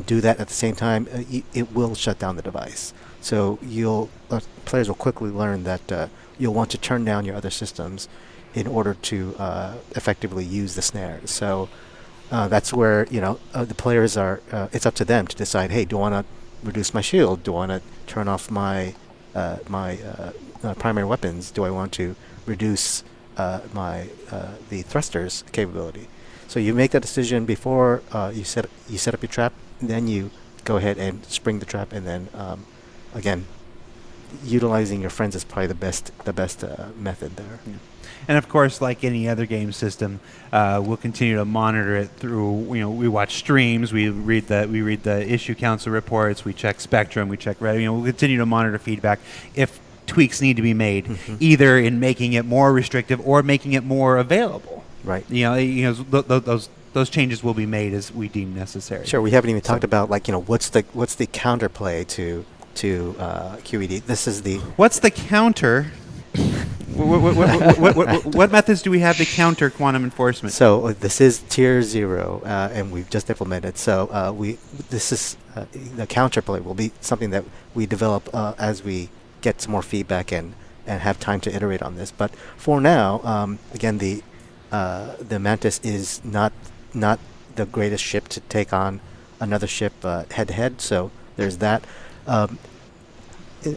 do that at the same time, it will shut down the device. So players will quickly learn that you'll want to turn down your other systems in order to effectively use the snare. So that's where the players are. It's up to them to decide. Hey, do I want to reduce my shield? Do I want to turn off my primary weapons? Do I want to reduce the thrusters capability? So you make that decision before you set up your trap. Then you go ahead and spring the trap, and then again, utilizing your friends is probably the best method there. Yeah. And of course, like any other game system, we'll continue to monitor it through. We watch streams, we read the issue council reports, we check Spectrum, we check Reddit. We'll continue to monitor feedback if tweaks need to be made, either in making it more restrictive or making it more available. Right. Those those changes will be made as we deem necessary. Sure, we haven't even talked about what's the counterplay to QED. This is the What's the counter? What methods do we have to counter quantum enforcement? So this is tier 0, and we've just implemented. So this is the counterplay will be something that we develop as we get some more feedback and have time to iterate on this. But for now, again, the Mantis is not the greatest ship to take on another ship head to head. So there's that.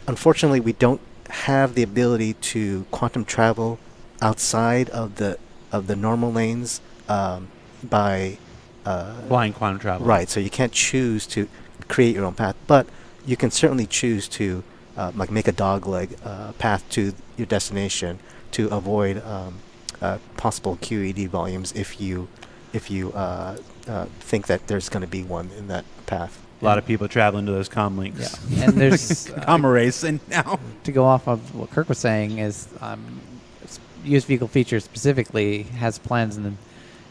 Unfortunately, we don't have the ability to quantum travel outside of the normal lanes by blind quantum travel. Right. So you can't choose to create your own path, but you can certainly choose to make a dogleg path to your destination to avoid possible QED volumes if you think that there's going to be one in that path. A lot of people traveling to those comm links. Yeah. And there's comm arrays, and now to go off of what Kirk was saying is US Vehicle Features specifically has plans in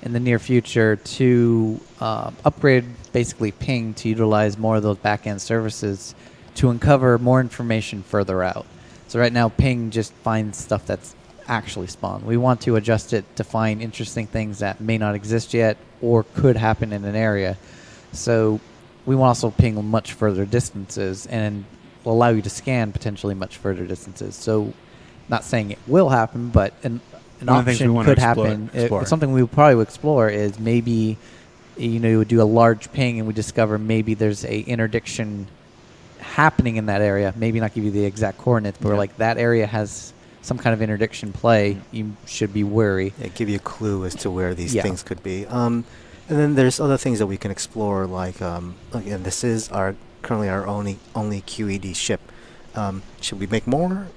the near future to upgrade basically ping to utilize more of those back-end services to uncover more information further out. So right now ping just finds stuff that's actually spawned. We want to adjust it to find interesting things that may not exist yet or could happen in an area. So we want also ping much further distances and will allow you to scan potentially much further distances. So not saying it will happen, but an option could happen. Something we probably would explore is maybe you would do a large ping and we discover maybe there's a interdiction happening in that area. Maybe not give you the exact coordinates, but like that area has some kind of interdiction play. You should be wary. Yeah, give you a clue as to where these things could be. And then there's other things that we can explore, like again, this is currently our only QED ship. Should we make more?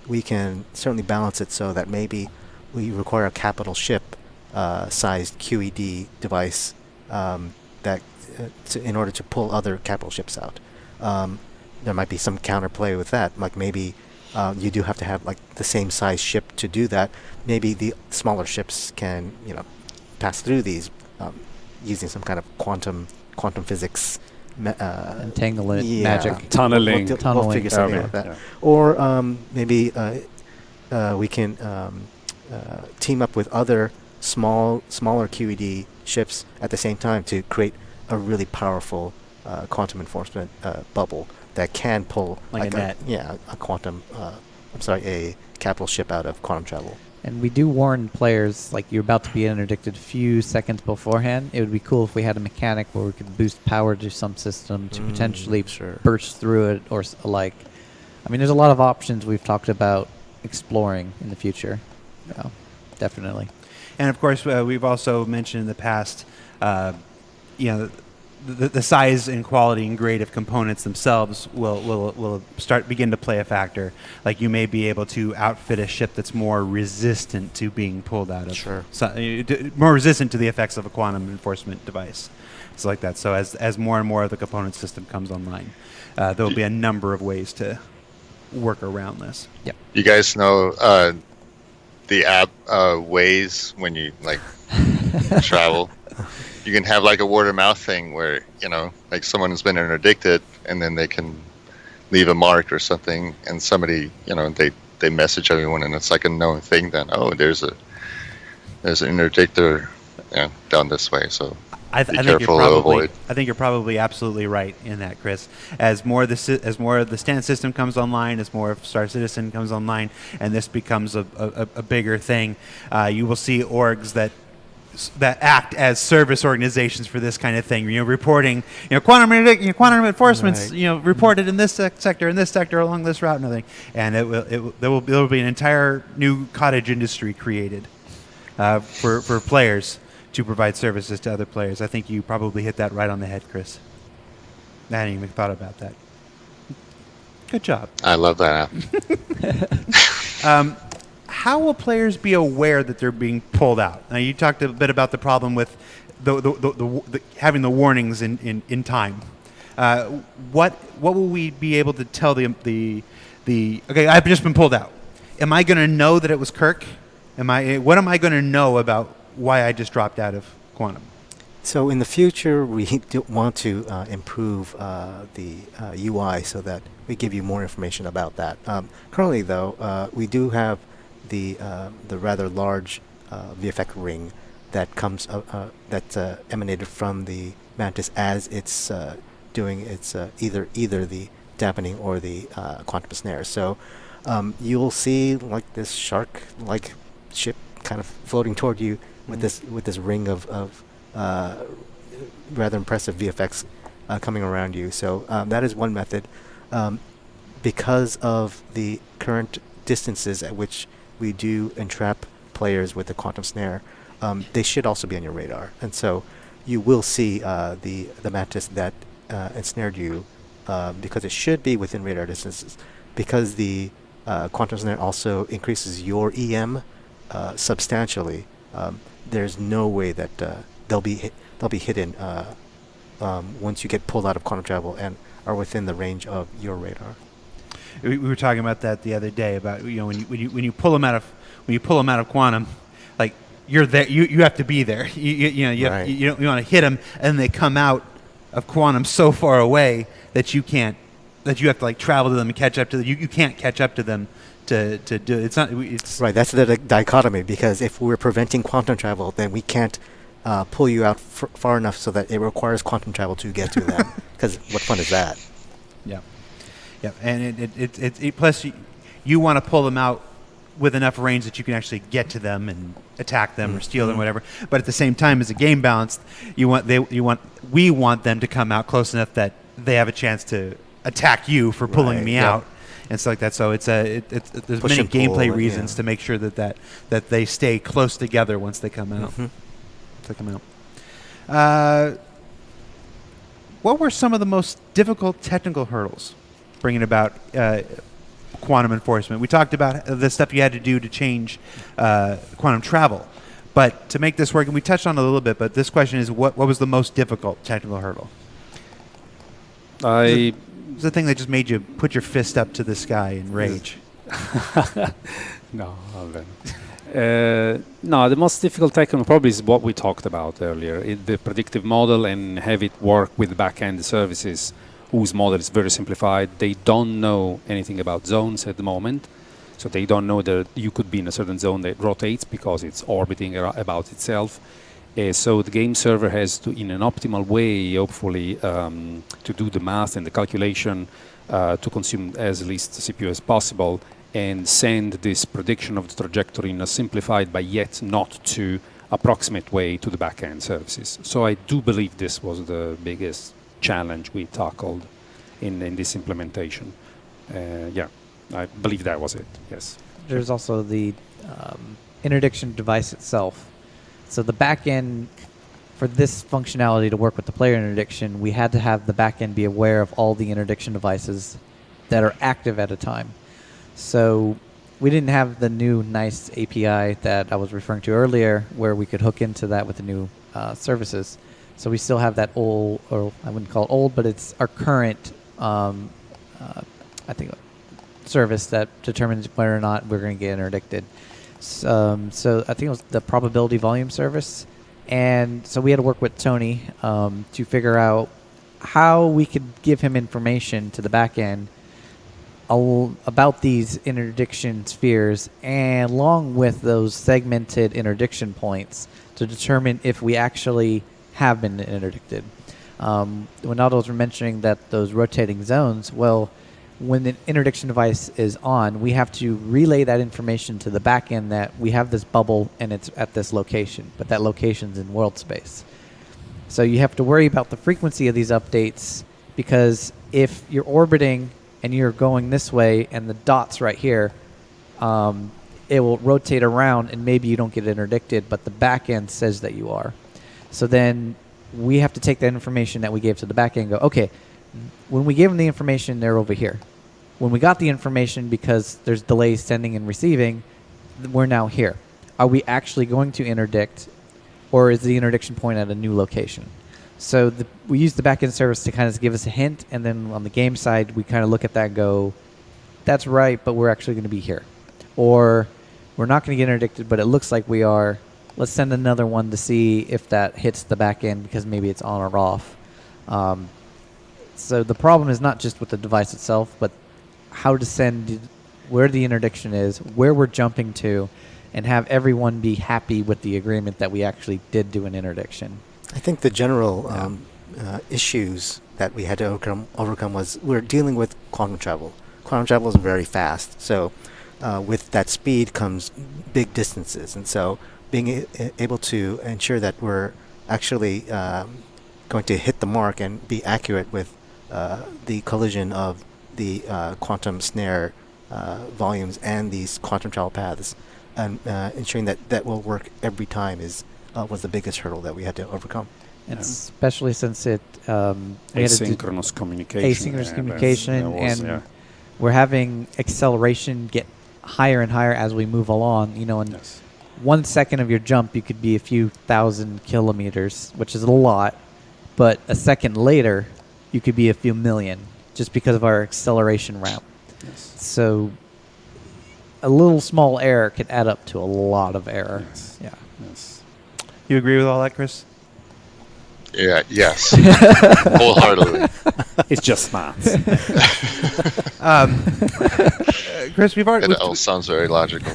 We can certainly balance it so that maybe we require a capital ship sized QED device in order to pull other capital ships out. There might be some counterplay with that, like maybe you do have to have like the same size ship to do that. Maybe the smaller ships can pass through these using some kind of quantum physics entanglement magic tunneling. We'll figure something like that. Yeah. Or maybe we can team up with other smaller QED ships at the same time to create a really powerful quantum enforcement bubble that can pull like a net. A capital ship out of quantum travel. And we do warn players, like you're about to be interdicted a few seconds beforehand. It would be cool if we had a mechanic where we could boost power to some system to potentially burst through it or alike. I mean, there's a lot of options we've talked about exploring in the future. Yeah, definitely. And of course, we've also mentioned in the past, the size and quality and grade of components themselves will begin to play a factor. Like you may be able to outfit a ship that's more resistant to being pulled out of, more resistant to the effects of a quantum enforcement device. It's like that. So as more and more of the component system comes online, there will be a number of ways to work around this. Yep. You guys know the app Waze when you travel. You can have like a word of mouth thing where like someone has been interdicted and then they can leave a mark or something, and somebody they message everyone, and it's like a known thing. Then there's an interdictor down this way. So I think you're probably absolutely right in that, Chris. As more of the stand system comes online, as more of Star Citizen comes online, and this becomes a bigger thing, you will see orgs that act as service organizations for this kind of thing. Reporting, quantum enforcement's, reported in this sector, along this route, and everything. And there will be an entire new cottage industry created for players to provide services to other players. I think you probably hit that right on the head, Chris. I hadn't even thought about that. Good job. I love that app. How will players be aware that they're being pulled out? Now, you talked a bit about the problem with the having the warnings in time. What will we be able to tell the okay, I've just been pulled out. Am I going to know that it was Kirk? What am I going to know about why I just dropped out of quantum? So in the future, we do want to improve the UI so that we give you more information about that. Currently, though, we do have the rather large VFX ring that comes that's emanated from the Mantis as it's doing its either the dampening or the quantum snare. So you'll see like this shark-like ship kind of floating toward you with this ring of rather impressive VFX coming around you. So that is one method. Because of the current distances at which we do entrap players with the quantum snare, they should also be on your radar. And so you will see the Mantis that ensnared you, because it should be within radar distances. Because the quantum snare also increases your EM substantially, there's no way that they'll be hidden once you get pulled out of quantum travel and are within the range of your radar. We were talking about that the other day about when you pull them out of quantum, like you're there, you have to be there. Right. You want to hit them, and they come out of quantum so far away that you have to like travel to them and catch up to them. You can't catch up to them to do it. It's Right. That's the dichotomy, because if we're preventing quantum travel, then we can't pull you out far enough so that it requires quantum travel to get to them. Because what fun is that? Yeah. Yeah, and it plus you want to pull them out with enough range that you can actually get to them and attack them or steal them, whatever. But at the same time, as a game balance, we want them to come out close enough that they have a chance to attack you for pulling me out and stuff like that. So there's Push many and pull, gameplay reasons to make sure that they stay close together once they come out. What were some of the most difficult technical hurdles bringing about quantum enforcement? We talked about the stuff you had to do to change quantum travel, but to make this work, and we touched on it a little bit, but this question is, what was the most difficult technical hurdle? It was the thing that just made you put your fist up to the sky in rage. No, no, the most difficult technical probably is what we talked about earlier, the predictive model, and have it work with back-end services whose model is very simplified. They don't know anything about zones at the moment, so they don't know that you could be in a certain zone that rotates because it's orbiting about itself. So the game server has to, in an optimal way, hopefully, to do the math and the calculation to consume as least CPU as possible, and send this prediction of the trajectory in a simplified but yet not too approximate way to the back-end services. So I do believe this was the biggest challenge we tackled in this implementation. I believe that was it, yes. There's also the interdiction device itself. So the back-end, for this functionality to work with the player interdiction, we had to have the back-end be aware of all the interdiction devices that are active at a time. So we didn't have the new nice API that I was referring to earlier, where we could hook into that with the new services. So we still have that old, or I wouldn't call it old, but it's our current, I think, service that determines whether or not we're going to get interdicted. So I think it was the probability volume service. And so we had to work with Tony to figure out how we could give him information to the back end about these interdiction spheres, and along with those segmented interdiction points to determine if we actually have been interdicted. When Aldo was mentioning that those rotating zones, well, when the interdiction device is on, we have to relay that information to the back end that we have this bubble and it's at this location, but that location's in world space. So you have to worry about the frequency of these updates, because if you're orbiting and you're going this way and the dot's right here, it will rotate around and maybe you don't get interdicted, but the back end says that you are. So then we have to take that information that we gave to the back end and go, okay, when we gave them the information, they're over here. When we got the information, because there's delays sending and receiving, we're now here. Are we actually going to interdict, or is the interdiction point at a new location? So we use the backend service to kind of give us a hint, and then on the game side, we kind of look at that and go, that's right, but we're actually going to be here. Or we're not going to get interdicted, but it looks like we are. let's send another one to see if that hits the back end because maybe it's on or off. So the problem is not just with the device itself, but how to send, where the interdiction is, where we're jumping to, and have everyone be happy with the agreement that we actually did do an interdiction. I think the general issues that we had to overcome was we're dealing with quantum travel. Quantum travel is very fast, so with that speed comes big distances, and so being able to ensure that we're actually going to hit the mark and be accurate with the collision of the quantum snare volumes and these quantum travel paths, and ensuring that that will work every time was the biggest hurdle that we had to overcome. And especially since it asynchronous communication. Asynchronous communication, and we're having acceleration get higher and higher as we move along. You know, in 1 second of your jump, you could be a few thousand kilometers, which is a lot. But a second later, you could be a few million, just because of our acceleration ramp. Yes. So a little small error could add up to a lot of error. Yes. Yeah. Yes. You agree with all that, Chris? Yeah. Yes. Wholeheartedly. It's just maths. Chris, we've already. It all sounds very logical.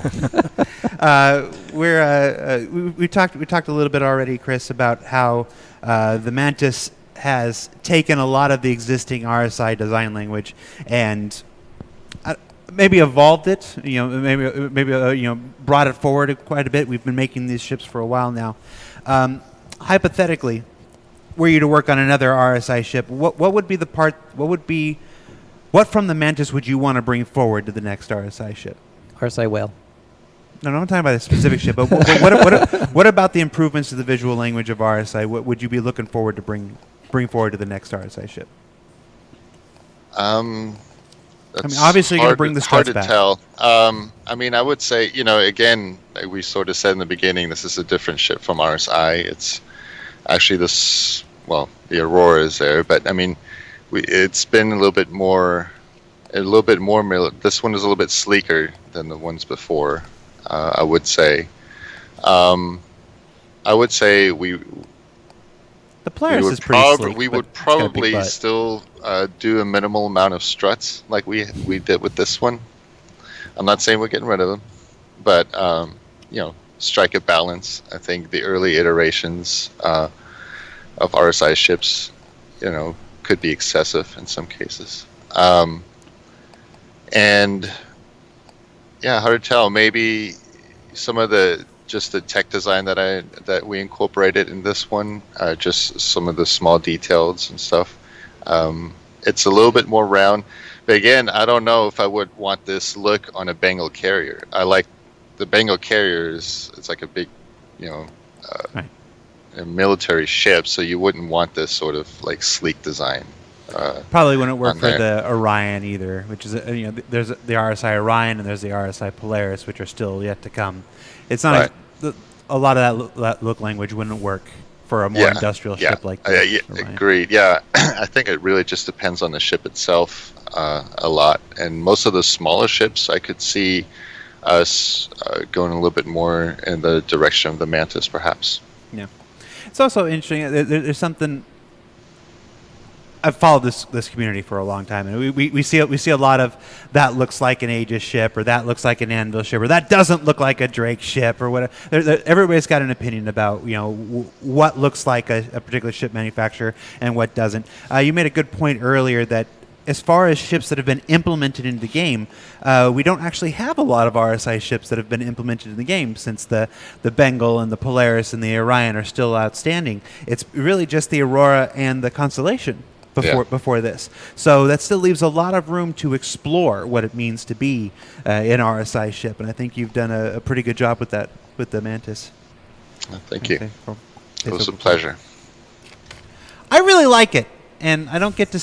We talked a little bit already, Chris, about how the Mantis has taken a lot of the existing RSI design language and maybe evolved it. You know, maybe brought it forward quite a bit. We've been making these ships for a while now. Hypothetically, were you to work on another RSI ship, what would be the part? What from the Mantis would you want to bring forward to the next RSI ship? RSI whale. No, I'm talking about a specific ship. But what about the improvements to the visual language of RSI? What would you be looking forward to bring forward to the next RSI ship? That's obviously you're going to bring the hard struts to back. tell. I would say, again, like we sort of said in the beginning, this is a different ship from RSI. It's actually the Aurora is there, but it's been a little bit more. This one is a little bit sleeker than the ones before. I would say. The Polaris is pretty sleek. We would but it's got a big probably butt. still do a minimal amount of struts like we did with this one. I'm not saying we're getting rid of them, but strike a balance. I think the early iterations of RSI ships, could be excessive in some cases. And yeah, hard to tell. Maybe some of the tech design that we incorporated in this one, just some of the small details and stuff. It's a little bit more round, but again, I don't know if I would want this look on a Bengal carrier. I like the Bengal carriers. It's like a big, Right. a military ship, so you wouldn't want this sort of like sleek design. Probably wouldn't work on for there. the Orion either, which is there's the RSI Orion and there's the RSI Polaris, which are still yet to come. It's not Right. a lot of that look language wouldn't work for a more industrial ship like this. Yeah, Orion. agreed. Yeah, I think it really just depends on the ship itself a lot. And most of the smaller ships, I could see us going a little bit more in the direction of the Mantis, perhaps. Yeah, it's also interesting. There's something. I've followed this community for a long time, and we see a lot of that looks like an Aegis ship, or that looks like an Anvil ship, or that doesn't look like a Drake ship, or whatever. Everybody's got an opinion about what looks like a particular ship manufacturer and what doesn't. You made a good point earlier that as far as ships that have been implemented into the game, we don't actually have a lot of RSI ships that have been implemented in the game, since the Bengal and the Polaris and the Orion are still outstanding. It's really just the Aurora and the Constellation before this. So that still leaves a lot of room to explore what it means to be an RSI ship, and I think you've done a pretty good job with that with the Mantis. Thank you. Okay, cool. It was a pleasure. I really like it, and I don't get to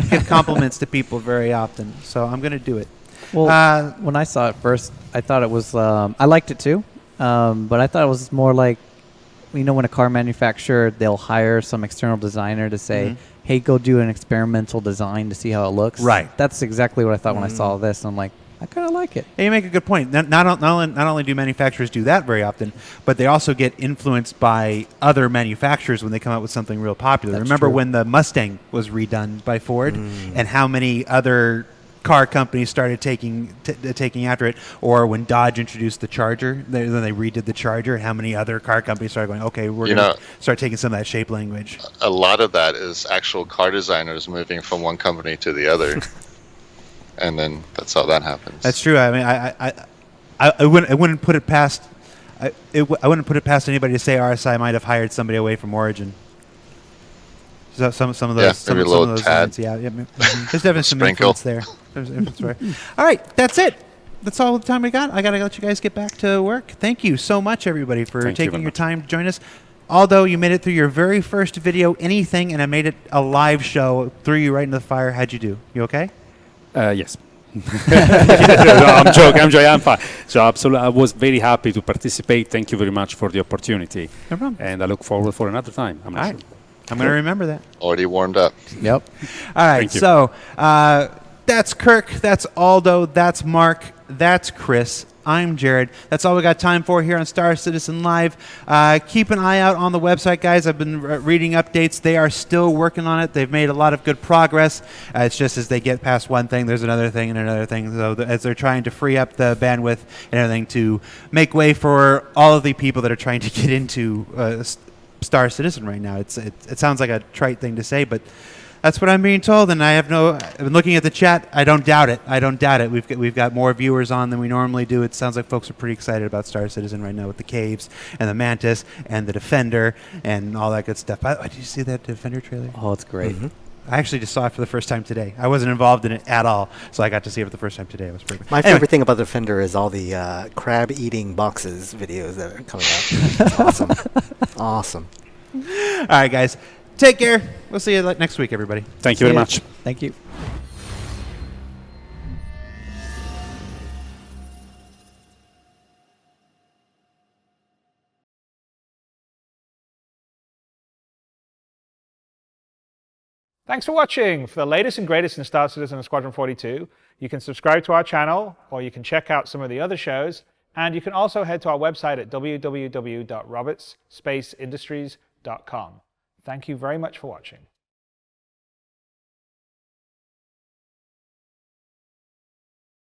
give compliments to people very often, so I'm going to do it. Well, when I saw it first, I thought it was. I liked it too, but I thought it was more like, when a car manufacturer, they'll hire some external designer to say, "Hey, go do an experimental design to see how it looks." Right. That's exactly what I thought when I saw this. I'm like, I kind of like it. And you make a good point. Not only do manufacturers do that very often, but they also get influenced by other manufacturers when they come out with something real popular. That's Remember true. when the Mustang was redone by Ford, and how many other car companies started taking after it, or when Dodge introduced the Charger, then they redid the Charger, and how many other car companies started going, okay, we're going to start taking some of that shape language. A lot of that is actual car designers moving from one company to the other. And then that's how that happens. That's true. I mean, I wouldn't put it past I wouldn't put it past anybody to say RSI might have hired somebody away from Origin. So some of those, some of those lines, yeah. There's definitely some influence there. There's influence there. All right, that's it. That's all the time we got. I gotta let you guys get back to work. Thank you so much, everybody, for taking your time to join us. Although you made it through your very first video, anything, and I made it a live show, threw you right into the fire. How'd you do? You okay? Yes. No, I'm joking. I'm fine. So absolutely, I was very happy to participate. Thank you very much for the opportunity. No problem. And I look forward for another time. All right. I'm going to remember that. Already warmed up. Yep. All right. So that's Kirk. That's Aldo. That's Mark. That's Chris. I'm Jared. That's all we got time for here on Star Citizen Live. Keep an eye out on the website, guys. I've been reading updates. They are still working on it. They've made a lot of good progress. It's just as they get past one thing, there's another thing and another thing. So as they're trying to free up the bandwidth and everything to make way for all of the people that are trying to get into Star Citizen right now. It sounds like a trite thing to say, but that's what I'm being told, and I've been looking at the chat. I don't doubt it. We've got more viewers on than we normally do. It sounds like folks are pretty excited about Star Citizen right now with the caves and the Mantis and the Defender and all that good stuff. Did you see that Defender trailer? Oh, it's great. Mm-hmm. I actually just saw it for the first time today. I wasn't involved in it at all, so I got to see it for the first time today. It was pretty good. My favorite thing about the Defender is all the crab-eating boxes videos that are coming out. It's awesome. Awesome. All right, guys. Take care. We'll see you next week, everybody. Thank you very much. Thank you. Thanks for watching. For the latest and greatest in Star Citizen and Squadron 42, you can subscribe to our channel, or you can check out some of the other shows, and you can also head to our website at www.robertsspaceindustries.com. Thank you very much for watching.